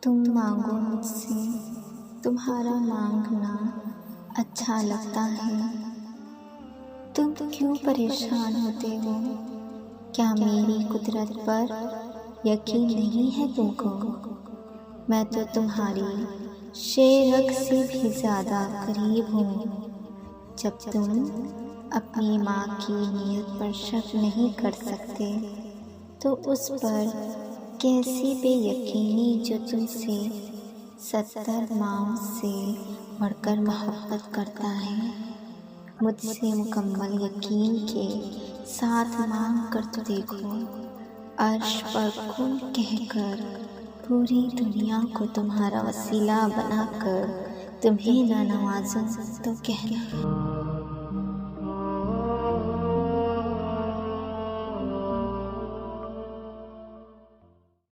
तुम मांगो मुझसे, तुम्हारा मांगना अच्छा लगता है। तुम क्यों परेशान होते हो? क्या मेरी कुदरत पर यकीन नहीं है तुमको? मैं तो तुम्हारी शेरक से भी ज़्यादा करीब हूँ। जब तुम अपनी माँ की नीयत पर शक नहीं कर सकते तो उस पर कैसी बेयकीनी जो तुमसे 70 माँओं से बढ़कर मोहब्बत करता है। मुझसे मुकम्मल यकीन के साथ मांग कर तो देखो। अर्श पर कुल कहकर पूरी दुनिया को तुम्हारा वसीला बनाकर तुम्हें ना नवाजूं तो कहना।